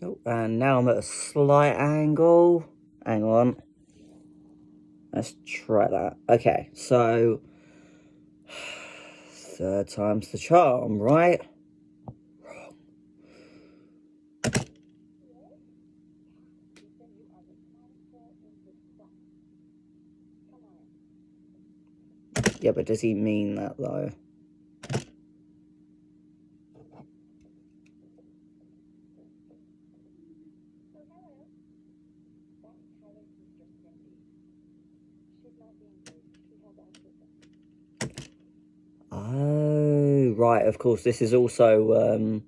Oh, and now I'm at a slight angle. Hang on. Let's try that. Okay, so third time's the charm, right? Yeah, but does he mean that though? Oh, right, of course. This is also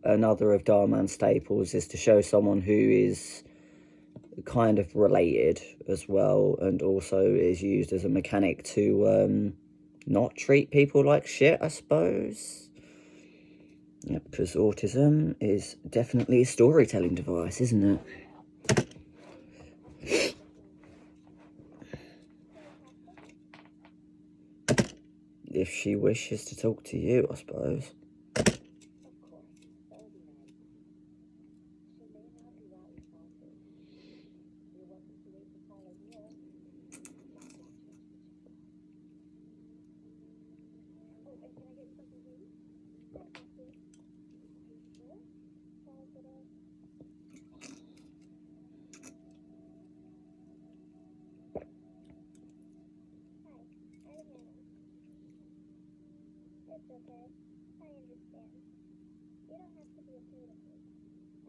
another of Dhar Mann's staples, is to show someone who is kind of related as well, and also is used as a mechanic to not treat people like shit, I suppose. Yeah, because autism is definitely a storytelling device, isn't it? If she wishes to talk to you, I suppose. It's okay. I understand. You don't have to be afraid of me.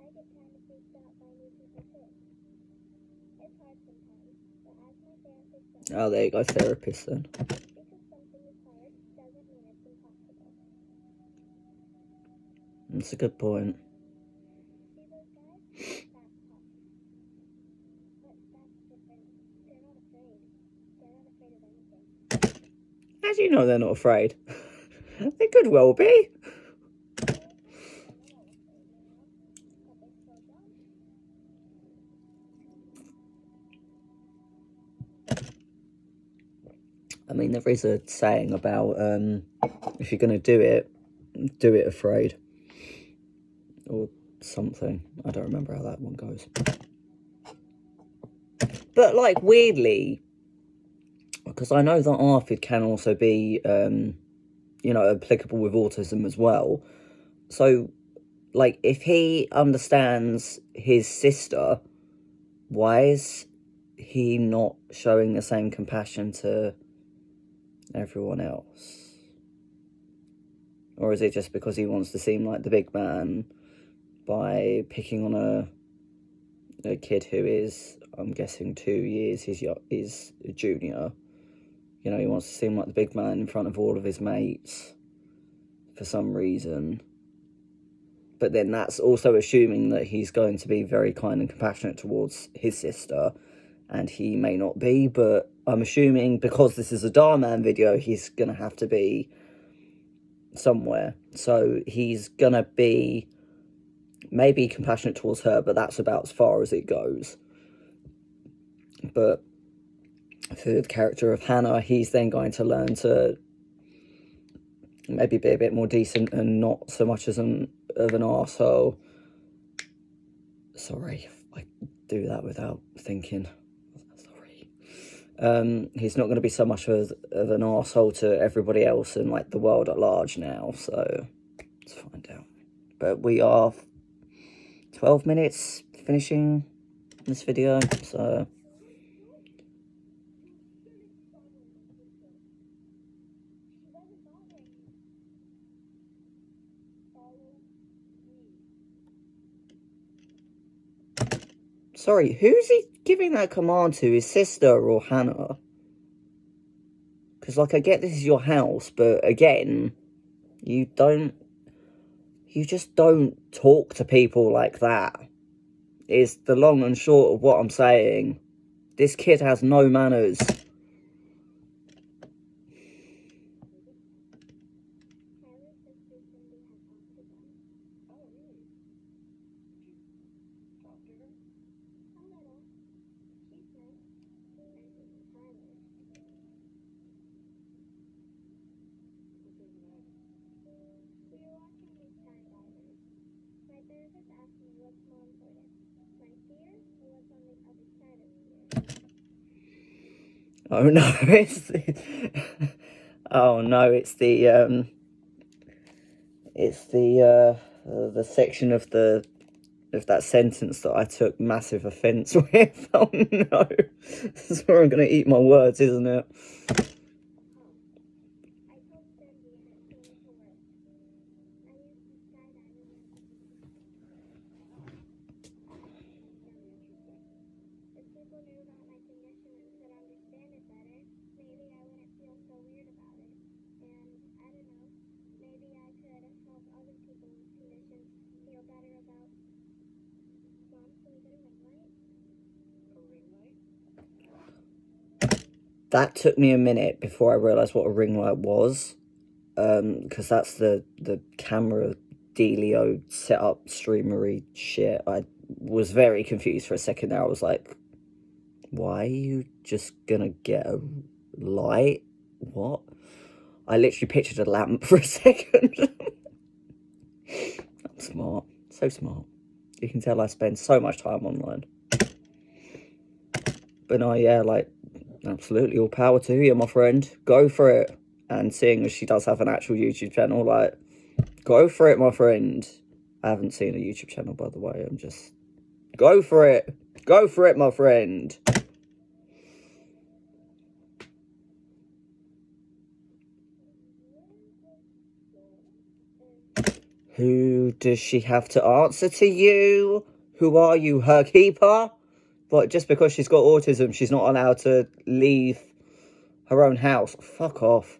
I get kind of freaked out by new people too. It's hard sometimes, but as my therapist said, Oh, there you go, therapist then. because something is hard doesn't mean it's impossible. That's a good point. See those guys? That's tough. But that's different. They're not afraid. They're not afraid of anything. How do you know they're not afraid? They could well be. I mean, there is a saying about if you're going to do it afraid. Or something. I don't remember how that one goes. But, like, weirdly, because I know that ARFID can also be, you know, applicable with autism as well. So, like, if he understands his sister, why is he not showing the same compassion to everyone else? Or is it just because he wants to seem like the big man by picking on a kid who is, I'm guessing, 2 years his junior? You know, he wants to seem like the big man in front of all of his mates for some reason. But then that's also assuming that he's going to be very kind and compassionate towards his sister, and he may not be, but I'm assuming because this is a Dhar Mann video, he's going to have to be somewhere. So he's going to be maybe compassionate towards her, but that's about as far as it goes. But for the character of Hannah, he's then going to learn to maybe be a bit more decent and not so much of an arsehole. Sorry, I do that without thinking. Sorry. He's not going to be so much of an arsehole to everybody else and like the world at large now, so let's find out. But we are 12 minutes finishing this video, so sorry, who's he giving that command to? His sister or Hannah? Because, like, I get this is your house, but again, you just don't talk to people like that, is the long and short of what I'm saying. This kid has no manners. We were watching these skydivers. My therapist asked Oh no, oh no, it's the section of that sentence that I took massive offence with. Oh no, this is where I'm gonna eat my words, isn't it? I told Cindy and it came to work. I used the skydiving as a if people knew about my condition and could understand it better, maybe I wouldn't feel so weird about it. And I don't know, maybe I could help other people with conditions feel better about. Mom, can we get a ring light? A ring light? That took me a minute before I realised what a ring light was, because that's the camera dealio setup streamery shit. I was very confused for a second there. I was like, why are you just gonna get a light? What? I literally pictured a lamp for a second. I'm smart. So smart. You can tell I spend so much time online. But no, yeah, like, absolutely all power to you, my friend. Go for it. And seeing as she does have an actual YouTube channel, like, go for it, my friend. I haven't seen a YouTube channel, by the way. I'm just... Go for it. Go for it, my friend. Who does she have to answer to you? Who are you, her keeper? But just because she's got autism, she's not allowed to leave her own house. Fuck off.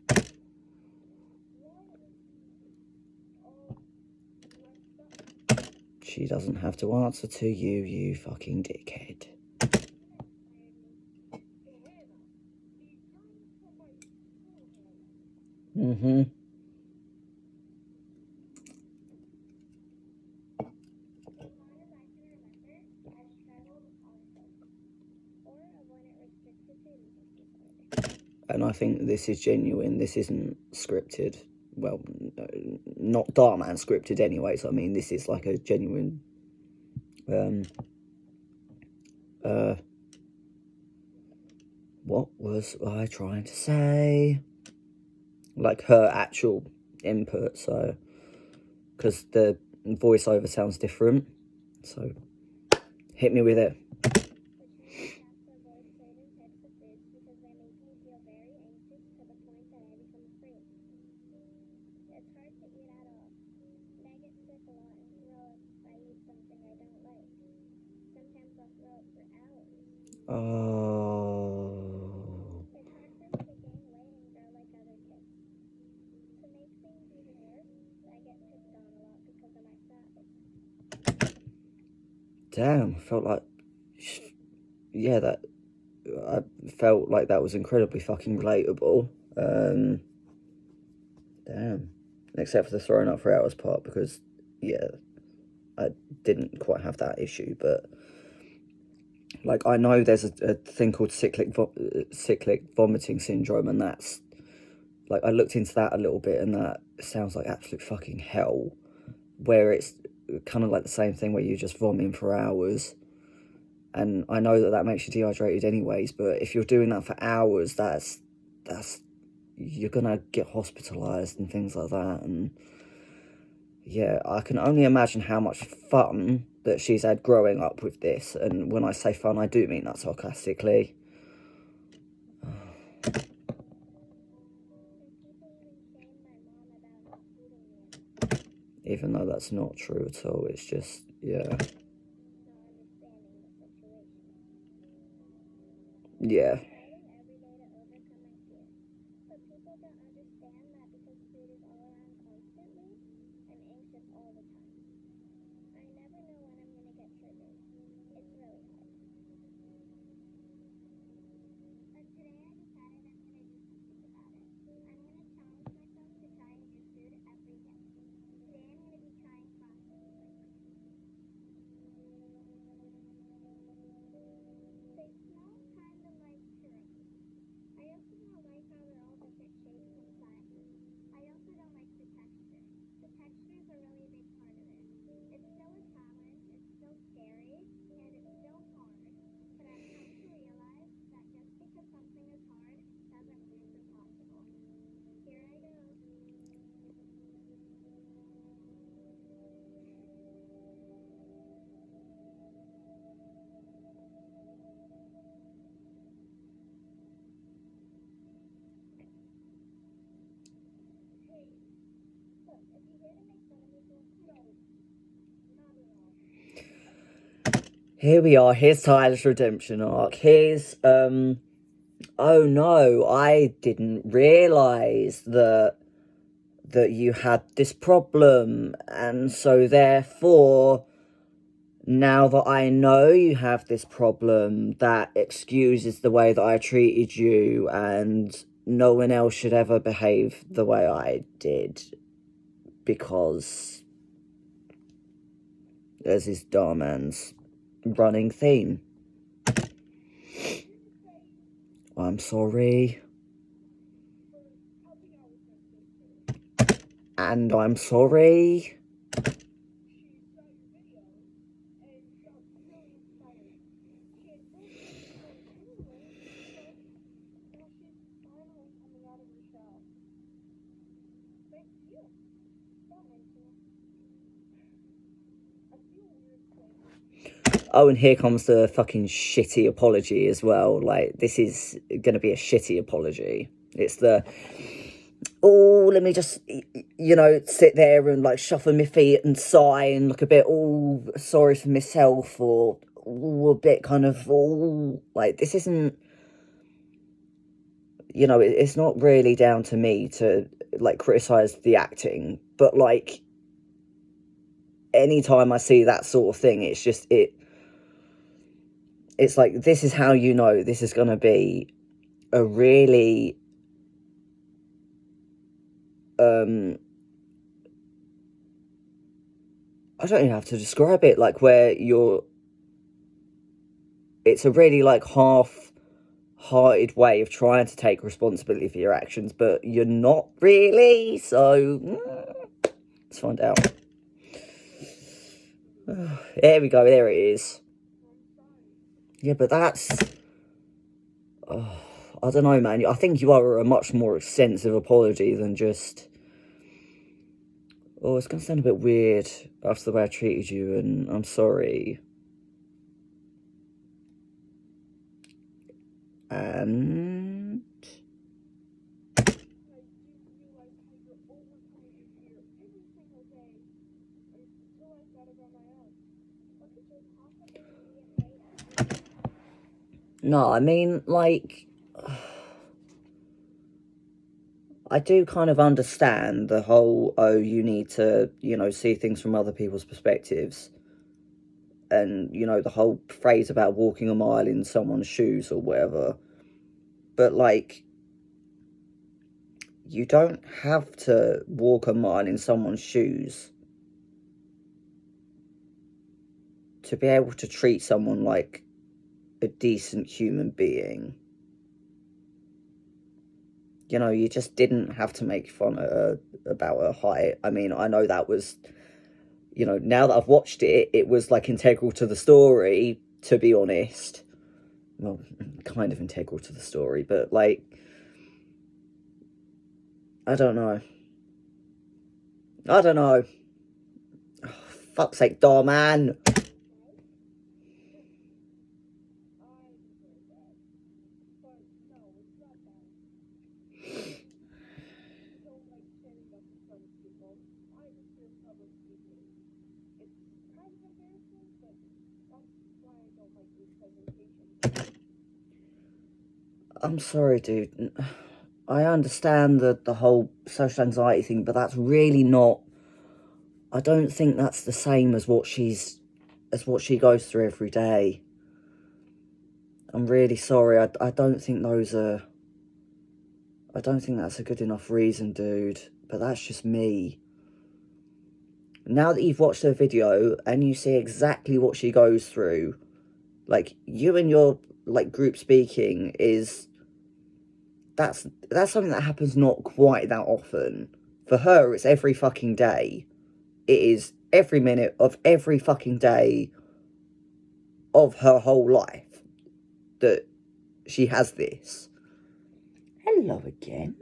She doesn't have to answer to you, you fucking dickhead. Mm-hmm. And I think this is genuine. This isn't scripted. Well, not Dhar Mann scripted anyway. So I mean, this is like a genuine. What was I trying to say? Like her actual input. So, because the voiceover sounds different. So, hit me with it. Oh. Damn, felt like, yeah, that I felt like that was incredibly fucking relatable. Damn, except for the throwing up for hours part, because yeah, I didn't quite have that issue, but like I know there's a thing called cyclic vomiting syndrome, and that's like I looked into that a little bit, and that sounds like absolute fucking hell. Where it's kind of like the same thing where you're just vomiting for hours. And I know that makes you dehydrated anyways, but if you're doing that for hours, that's you're gonna get hospitalized and things like that. And yeah, I can only imagine how much fun that she's had growing up with this. And when I say fun, I do mean that sarcastically. Even though that's not true at all, it's just, yeah. Yeah. Here we are. Here's Tyler's redemption arc. Here's, oh no, I didn't realise that you had this problem, and so therefore, now that I know you have this problem, that excuses the way that I treated you, and no one else should ever behave the way I did, because there's this Dhar Mann's running theme. I'm sorry. And I'm sorry. Oh, and here comes the fucking shitty apology as well. Like, this is going to be a shitty apology. It's the, oh, let me just, you know, sit there and, like, shuffle my feet and sigh and look a bit, oh, sorry for myself, or a bit kind of, oh, like, this isn't, you know, it's not really down to me to, like, criticise the acting, but, like, anytime I see that sort of thing, it's just, it's like, this is how you know this is going to be a really, I don't even have to describe it, like, where it's a really, like, half-hearted way of trying to take responsibility for your actions, but you're not really, so, let's find out. There we go, there it is. Yeah, but that's, I don't know, man. I think you owe a much more extensive apology than just, oh, it's going to sound a bit weird after the way I treated you, and I'm sorry. And no, I mean, like, I do kind of understand the whole, oh, you need to, you know, see things from other people's perspectives. And, you know, the whole phrase about walking a mile in someone's shoes or whatever. But, like, you don't have to walk a mile in someone's shoes to be able to treat someone like a decent human being. You know, you just didn't have to make fun of her about her height. I mean, I know that was, you know, now that I've watched it, it was, like, integral to the story, to be honest. Well, kind of integral to the story, but, like, I don't know. Oh, fuck's sake, Dhar Mann. I'm sorry, dude. I understand the whole social anxiety thing, but that's really not, I don't think that's the same as what she goes through every day. I'm really sorry. I don't think those are, I don't think that's a good enough reason, dude. But that's just me. Now that you've watched her video and you see exactly what she goes through, like, you and your, like, group speaking is, that's something that happens not quite that often. For her, it's every fucking day. It is every minute of every fucking day of her whole life that she has this. Hello again.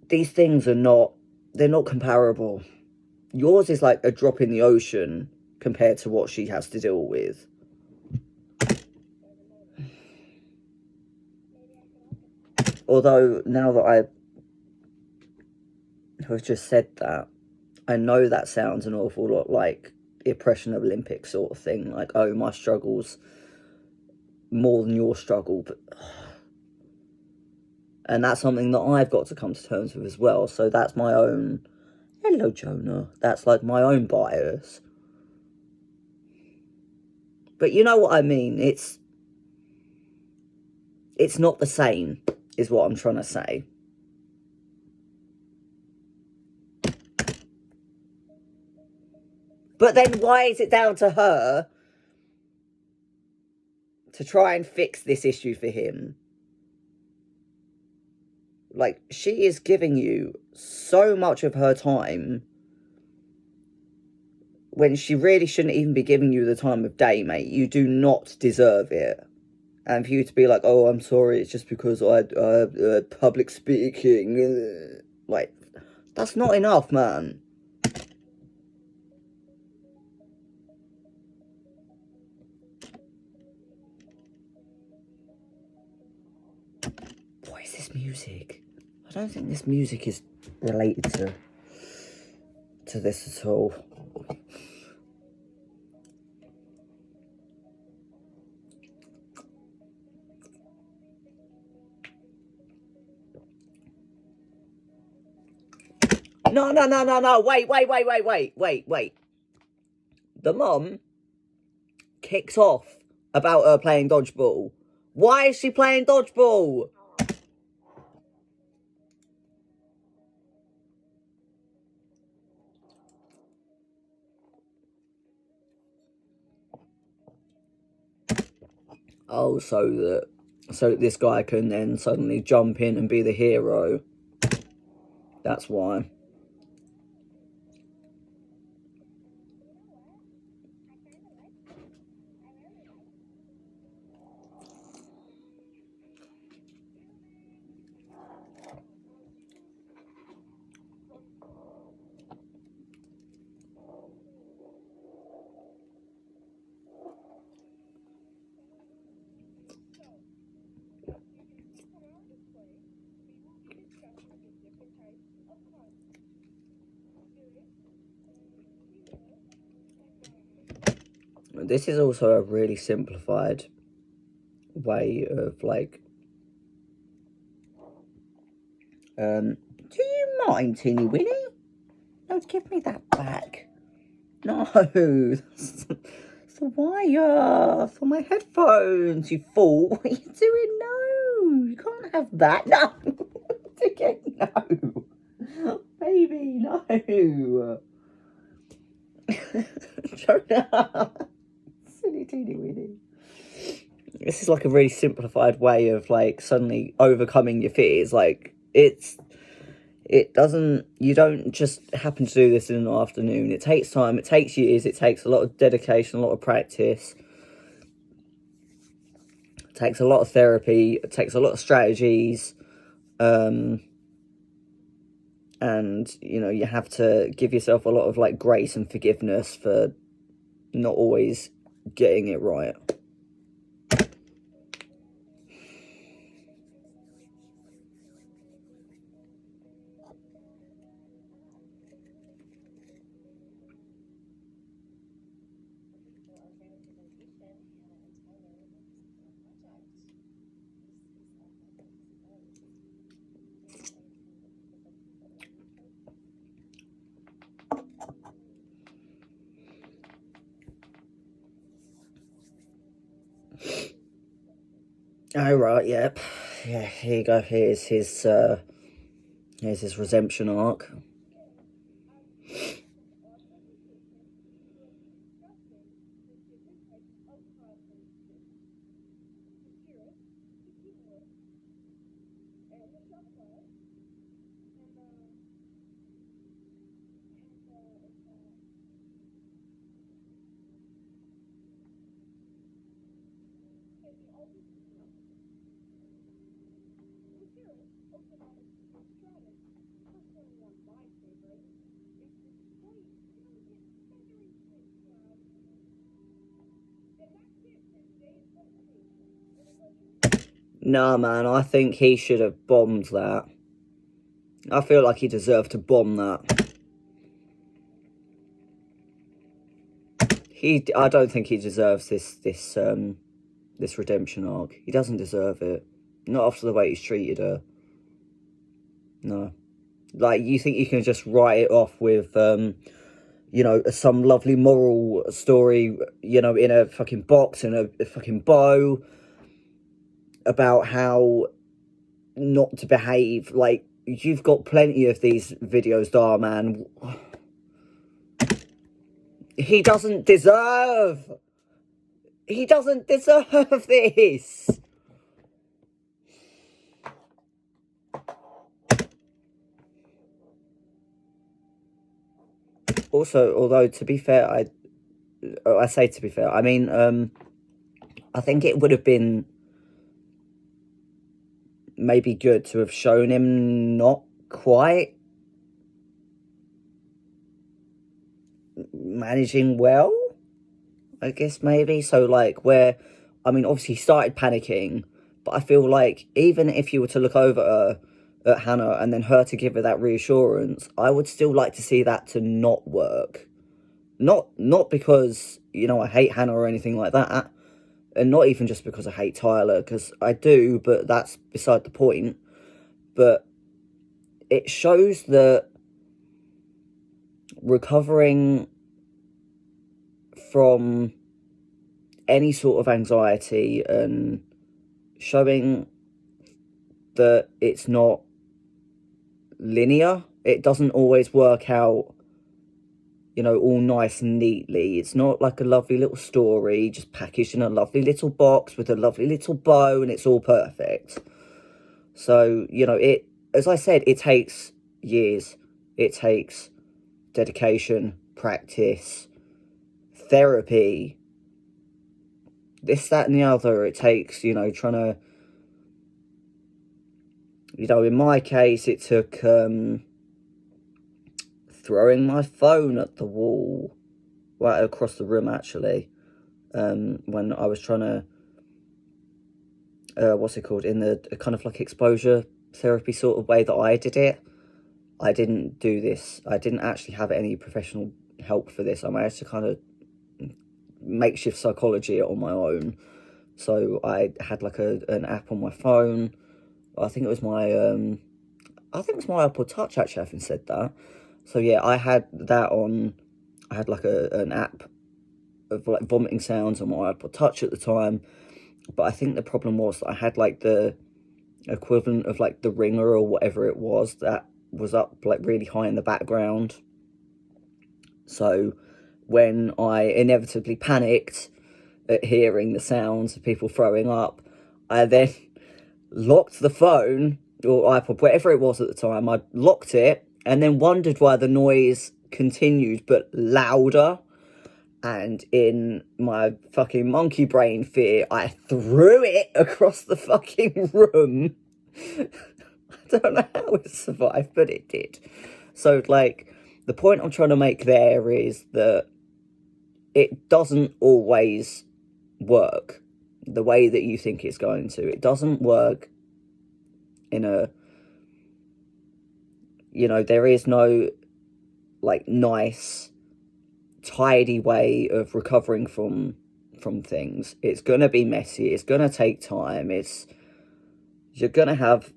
These things are not, they're not comparable. Yours is like a drop in the ocean compared to what she has to deal with. Although, now that have just said that, I know that sounds an awful lot like Oppression Olympics sort of thing. Like, oh, my struggle's more than your struggle. But and that's something that I've got to come to terms with as well. So that's my own... Hello, Jonah. That's like my own bias. But you know what I mean. It's not the same, is what I'm trying to say. But then why is it down to her to try and fix this issue for him? Like, she is giving you so much of her time when she really shouldn't even be giving you the time of day, mate. You do not deserve it. And for you to be like, oh, I'm sorry, it's just because I public speaking. Like, that's not enough, man. What is this music? I don't think this music is related to this at all. No. Wait. The mum kicks off about her playing dodgeball. Why is she playing dodgeball? Oh, so that this guy can then suddenly jump in and be the hero. That's why. This is also a really simplified way of, like, do you mind, Teeny Winnie? No, give me that back. No, it's the wire for my headphones, you fool. What are you doing? No, you can't have that. No, again, no. Baby, no. Jonah. Silly teeny weeny. This is like a really simplified way of, like, suddenly overcoming your fears. Like, it doesn't, you don't just happen to do this in an afternoon. It takes time, it takes years, it takes a lot of dedication, a lot of practice. It takes a lot of therapy, it takes a lot of strategies. And, you know, you have to give yourself a lot of, like, grace and forgiveness for not always getting it right. Oh, right, yep. Yeah, here you go. Here's his redemption arc. Nah, man, I think he should have bombed that. I feel like he deserved to bomb that. I don't think he deserves this redemption arc. He doesn't deserve it. Not after the way he's treated her. No. Like, you think you can just write it off with, you know, some lovely moral story, you know, in a fucking box and a fucking bow about how not to behave. Like, you've got plenty of these videos, Dhar Mann. He doesn't deserve this. Also, although, to be fair, I say to be fair, I mean, I think it would have been maybe good to have shown him not quite managing well, I guess, maybe. So, like, where, I mean, obviously he started panicking, but I feel like even if you were to look over her, at Hannah, and then her to give her that reassurance, I would still like to see that to not work. Not because, you know, I hate Hannah or anything like that, and not even just because I hate Tyler, because I do, but that's beside the point. But it shows that recovering from any sort of anxiety and showing that it's not linear, it doesn't always work out, you know, all nice and neatly. It's not like a lovely little story just packaged in a lovely little box with a lovely little bow and it's all perfect. So, you know, as I said, it takes years. It takes dedication, practice, therapy, this, that, and the other. It takes, you know, trying to, you know, in my case, it took throwing my phone at the wall, right across the room, actually, when I was trying to, what's it called, in the kind of like exposure therapy sort of way that I did it. I didn't do this. I didn't actually have any professional help for this. I managed to kind of makeshift psychology it on my own. So I had like an app on my phone. I think it was my iPod Touch, actually, having said that. So yeah, I had that on. I had like an app of like vomiting sounds on my iPod Touch at the time. But I think the problem was that I had like the equivalent of like the ringer or whatever it was that was up like really high in the background. So when I inevitably panicked at hearing the sounds of people throwing up, I then locked the phone or iPod, whatever it was at the time. I locked it and then wondered why the noise continued but louder. And in my fucking monkey brain fear, I threw it across the fucking room. I don't know how it survived, but it did. So, like, the point I'm trying to make there is that it doesn't always work the way that you think it's going to. It doesn't work in a, you know, there is no, like, nice, tidy way of recovering from things. It's gonna be messy. It's gonna take time. You're gonna have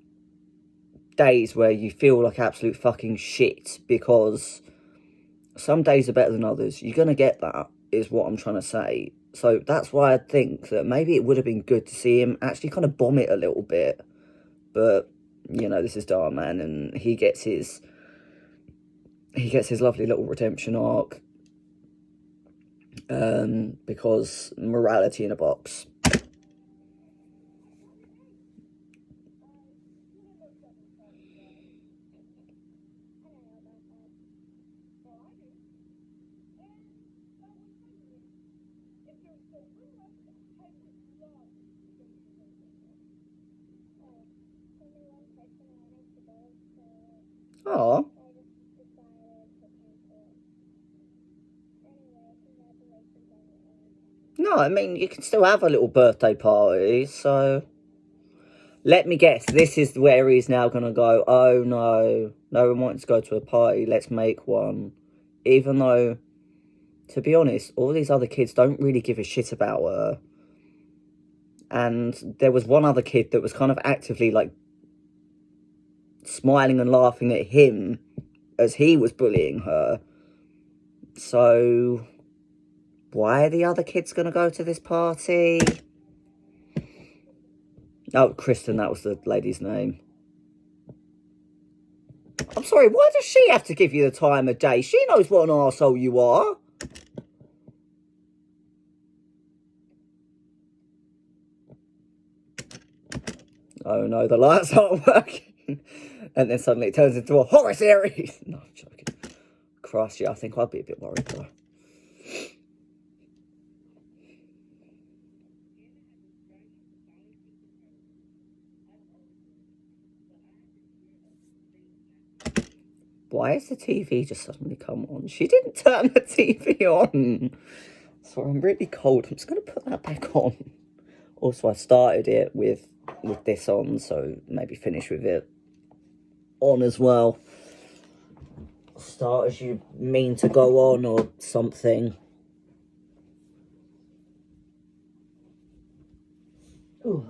days where you feel like absolute fucking shit because some days are better than others. You're gonna get that, is what I'm trying to say. So that's why I think that maybe it would have been good to see him actually kind of bomb it a little bit. But, you know, this is Dhar Mann, and he gets his lovely little redemption arc. Because morality in a box. Oh. No, I mean, you can still have a little birthday party, so... Let me guess, this is where he's now going to go, oh no, no one wants to go to a party, let's make one. Even though, to be honest, all these other kids don't really give a shit about her. And there was one other kid that was kind of actively, like, smiling and laughing at him as he was bullying her. So, why are the other kids going to go to this party? Oh, Kristen, that was the lady's name. I'm sorry, why does she have to give you the time of day? She knows what an arsehole you are. Oh no, the lights aren't working. And then suddenly it turns into a horror series. No, I'm joking. Christ, yeah, I think I'd be a bit worried though. Why has the TV just suddenly come on? She didn't turn the TV on. Sorry, I'm really cold. I'm just going to put that back on. Also, I started it with this on, so maybe finish with it on as well. Start as you mean to go on or something. Ooh.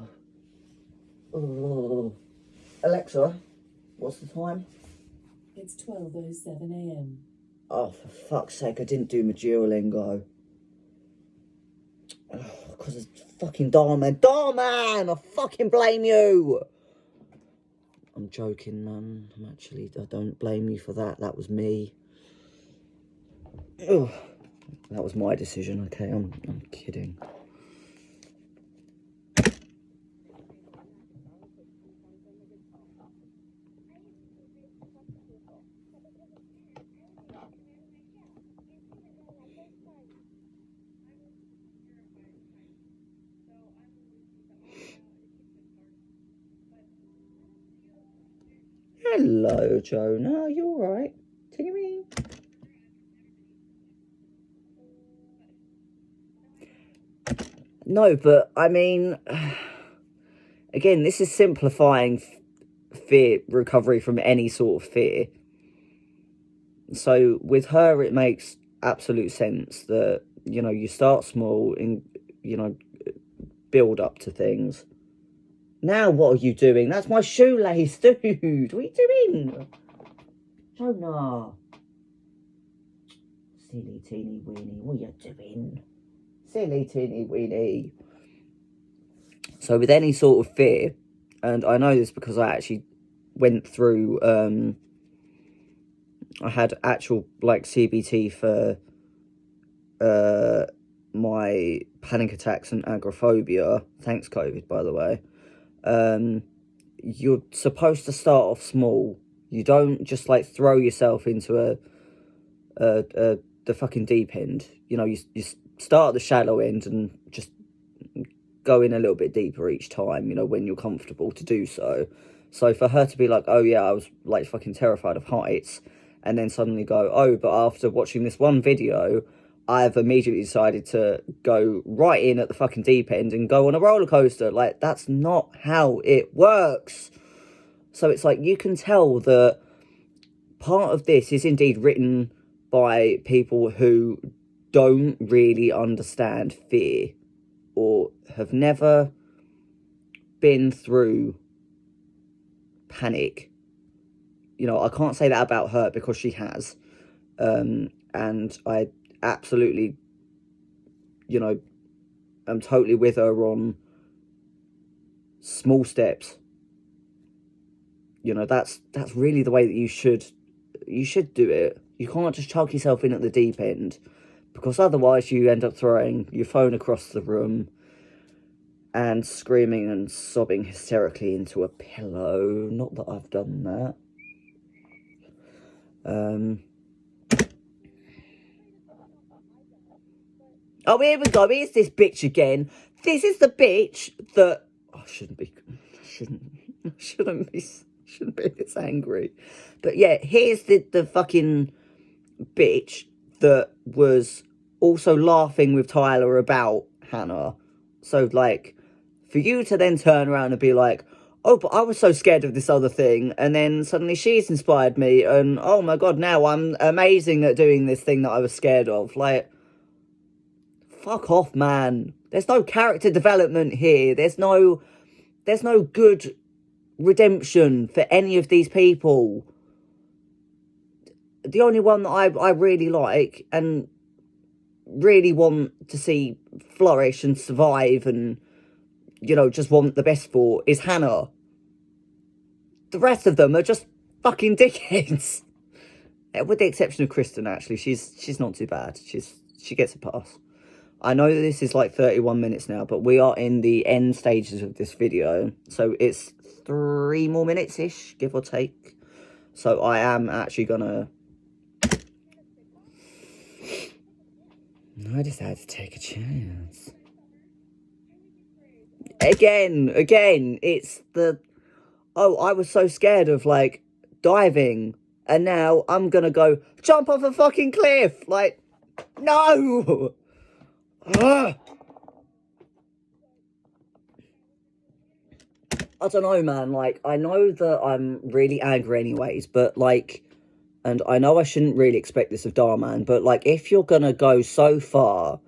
Ooh. Alexa, what's the time? It's 12:07 a.m. Oh, for fuck's sake, I didn't do my Duolingo. Because it's fucking Dhar Mann. Dhar Mann! I fucking blame you! I'm joking, man. I don't blame you for that. That was me. Ugh. That was my decision, okay? I'm kidding. Hello, Jonah. You alright? Can you hear me? No, but I mean, again, this is simplifying fear recovery from any sort of fear. So with her, it makes absolute sense that, you know, you start small and, you know, build up to things. Now what are you doing? That's my shoelace, dude. What are you doing? Jonah. Silly teeny weeny. What are you doing? Silly teeny weeny. So with any sort of fear, and I know this because I actually went through, I had actual, like, CBT for my panic attacks and agoraphobia. Thanks, COVID, by the way. You're supposed to start off small. You don't just, like, throw yourself into the fucking deep end. You know, you start at the shallow end and just go in a little bit deeper each time, you know, when you're comfortable to do so. So for her to be like, oh yeah, I was, like, fucking terrified of heights, and then suddenly go, oh, but after watching this one video, I've immediately decided to go right in at the fucking deep end and go on a roller coaster. Like, that's not how it works. So it's like, you can tell that part of this is indeed written by people who don't really understand fear or have never been through panic. You know, I can't say that about her because she has. And I absolutely, you know, I'm totally with her on small steps. You know, that's really the way that you should do it. You can't just chuck yourself in at the deep end, because otherwise you end up throwing your phone across the room and screaming and sobbing hysterically into a pillow. Not that I've done that. Oh, here we go. Here's this bitch again. This is the bitch that I shouldn't be this angry. But yeah, here's the fucking bitch that was also laughing with Tyler about Hannah. So, like, for you to then turn around and be like, oh, but I was so scared of this other thing, and then suddenly she's inspired me, and oh my god, now I'm amazing at doing this thing that I was scared of. Like, fuck off, man. There's no character development here. There's no good redemption for any of these people. The only one that I really like and really want to see flourish and survive and, you know, just want the best for is Hannah. The rest of them are just fucking dickheads. With the exception of Kristen, actually. She's not too bad. She gets a pass. I know that this is like 31 minutes now, but we are in the end stages of this video. So it's 3 more minutes-ish, give or take. So I am actually gonna... I decided to take a chance. Again, it's the... Oh, I was so scared of, like, diving. And now I'm gonna go jump off a fucking cliff. Like, no! Ugh. I don't know, man. Like, I know that I'm really angry anyways, but, like... And I know I shouldn't really expect this of Dhar Mann, but, like, if you're gonna go so far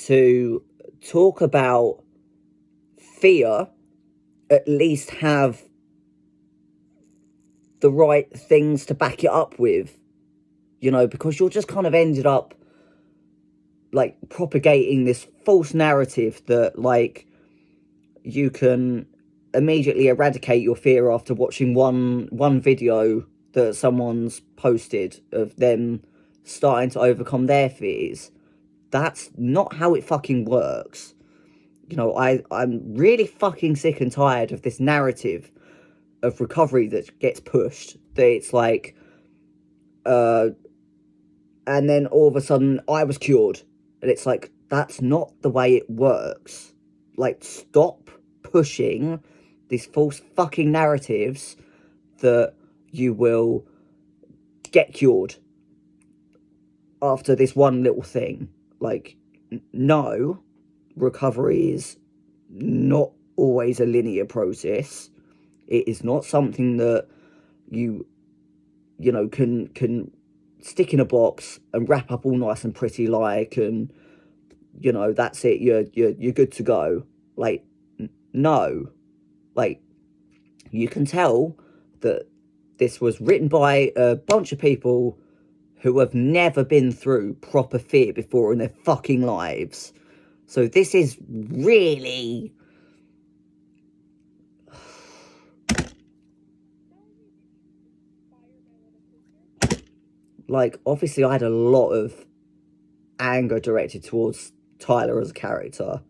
to talk about fear, at least have the right things to back it up with, you know, because you're just kind of ended up, like, propagating this false narrative that, like, you can immediately eradicate your fear after watching one video that someone's posted of them starting to overcome their fears. That's not how it fucking works. You know, I'm really fucking sick and tired of this narrative of recovery that gets pushed. That it's like, and then all of a sudden I was cured. And it's like, that's not the way it works. Like, stop pushing these false fucking narratives that you will get cured after this one little thing. Like, no, recovery is not always a linear process. It is not something that you know, can stick in a box and wrap up all nice and pretty, like, and, you know, that's it, you're good to go. Like, no. Like, you can tell that this was written by a bunch of people who have never been through proper fear before in their fucking lives. So this is really... Like, obviously I had a lot of anger directed towards Tyler as a character.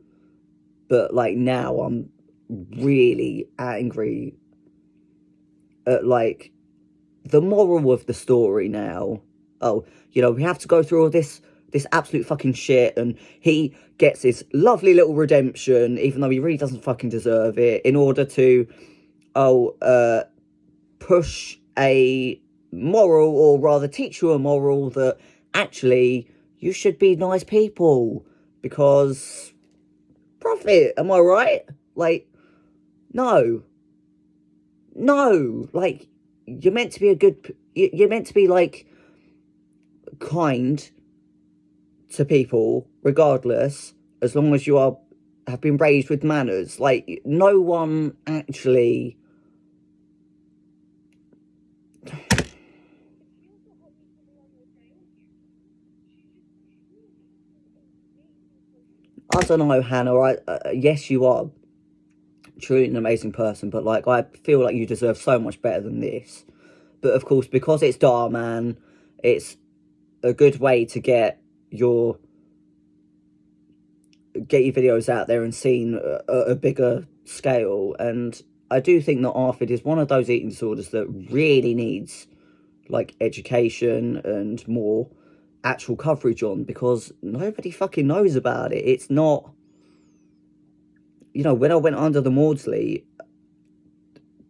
But, like, now I'm really angry at, like, the moral of the story now. Oh, you know, we have to go through all this absolute fucking shit, and he gets this lovely little redemption, even though he really doesn't fucking deserve it, in order to, push a moral, or rather teach you a moral that actually you should be nice people, because profit, am I right? Like, no, like, you're meant to be you're meant to be, like, kind to people regardless, as long as you have been raised with manners. Like, no one actually... I don't know, Hannah, yes, you are truly an amazing person, but, like, I feel like you deserve so much better than this. But, of course, because it's Dhar Mann, it's a good way to get your videos out there and seen at a bigger scale. And I do think that ARFID is one of those eating disorders that really needs, like, education and more actual coverage on, because nobody fucking knows about it. It's not... You know, when I went under the Maudsley,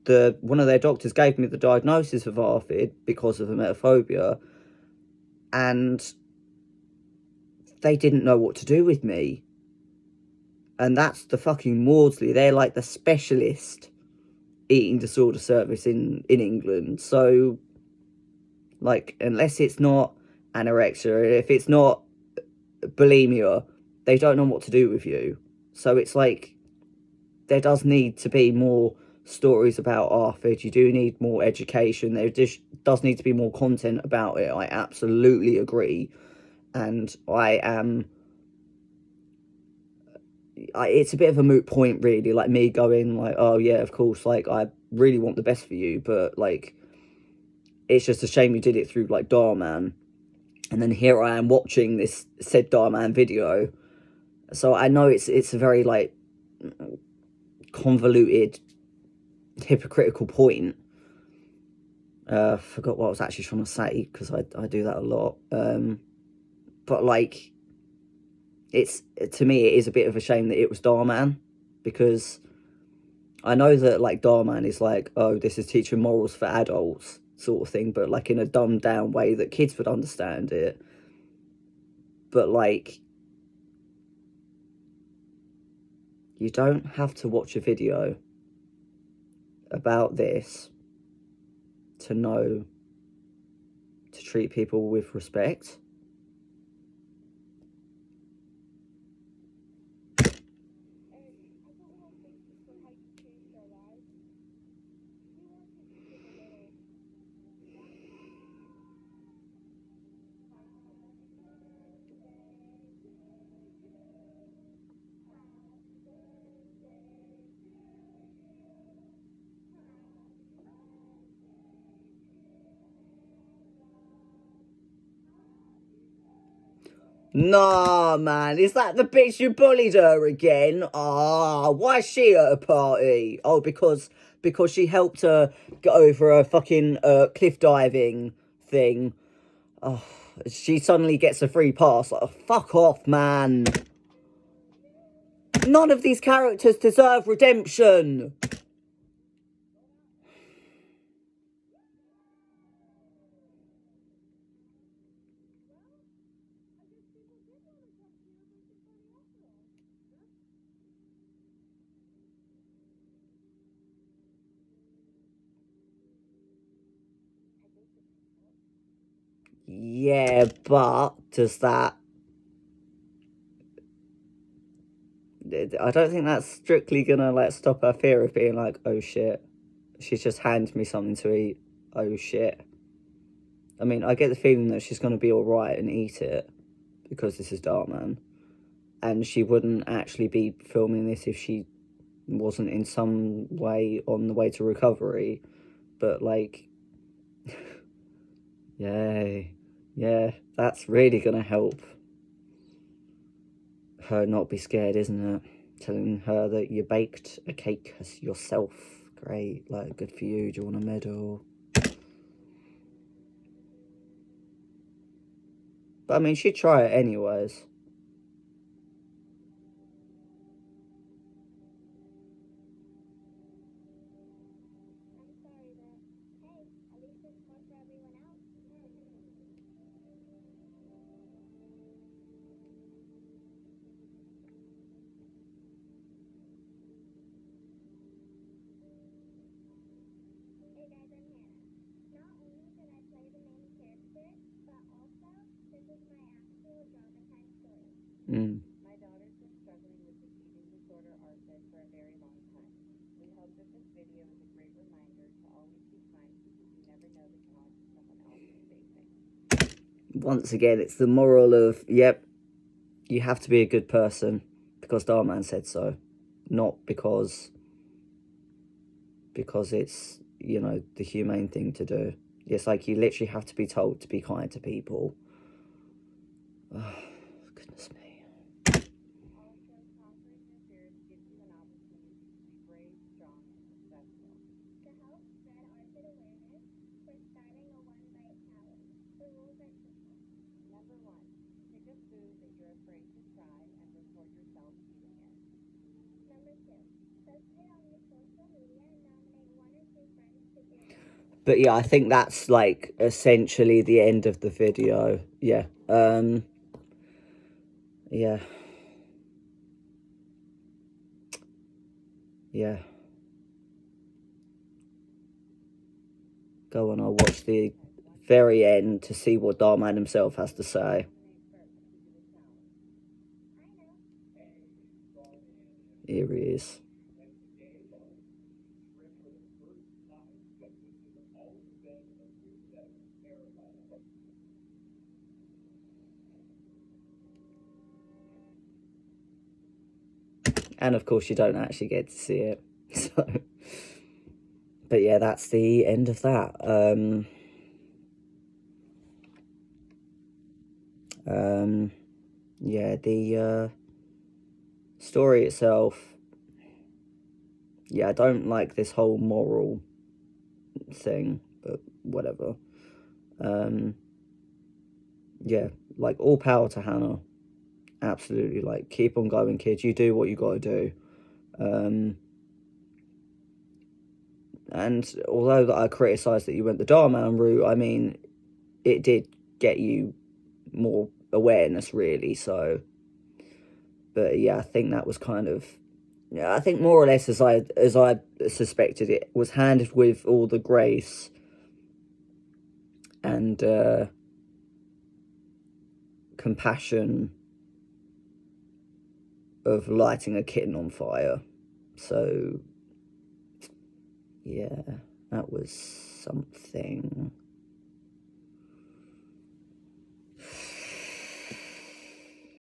one of their doctors gave me the diagnosis of ARFID because of emetophobia, and they didn't know what to do with me. And that's the fucking Maudsley. They're like the specialist eating disorder service in England. So, like, unless it's not anorexia, if it's not bulimia, they don't know what to do with you. So it's like, there does need to be more stories about ARFID. You do need more education. There just does need to be more content about it. I absolutely agree. And it's a bit of a moot point, really, like me going like, oh yeah, of course, like, I really want the best for you, but like, it's just a shame you did it through like Dhar Mann. And then here I am watching this said Dhar Mann video. So I know it's a very like convoluted, hypocritical point. Forgot what I was actually trying to say, because I do that a lot. But like, to me it is a bit of a shame that it was Dhar Mann, because I know that like Dhar Mann is like, oh, this is teaching morals for adults sort of thing, but like in a dumbed down way that kids would understand it. But like, you don't have to watch a video about this to know to treat people with respect. Nah, man, is that the bitch you bullied her again? Ah, why is she at a party? Oh, because she helped her get over a fucking cliff diving thing. Oh, she suddenly gets a free pass. Like, oh, fuck off, man. None of these characters deserve redemption. Yeah, but does that... I don't think that's strictly gonna like stop her fear of being like, oh shit, she's just handed me something to eat. Oh shit. I mean, I get the feeling that she's gonna be alright and eat it, because this is Dhar Mann. And she wouldn't actually be filming this if she wasn't in some way on the way to recovery. But like, yay. Yeah, that's really gonna help her not be scared, isn't it? Telling her that you baked a cake yourself. Great, like, good for you. Do you want a medal? But I mean, she'd try it anyways. Mm. My daughter's been struggling with this eating disorder ARFID for a very long time. We hope that this video is a great reminder to always be kind, because you never know the challenge someone else is facing. Once again, it's the moral of, yep, you have to be a good person because Dhar Mann said so, not because it's, you know, the humane thing to do. It's like, you literally have to be told to be kind to people. Oh, goodness me. But yeah, I think that's like essentially the end of the video. Yeah. Yeah. Yeah. go on, I'll watch the very end to see what Dhar Mann himself has to say. Here he is. And of course you don't actually get to see it. So, but yeah, that's the end of that. Yeah, the story itself, yeah, I don't like this whole moral thing, but whatever. Yeah, like, all power to Hannah. Absolutely, like, keep on going, kid. You do what you got to do. And although that I criticised that you went the Dhar Mann route, I mean, it did get you more awareness, really. So, but yeah, I think that was kind of, yeah, I think more or less as I suspected, it was handled with all the grace and compassion of lighting a kitten on fire. So yeah, that was something.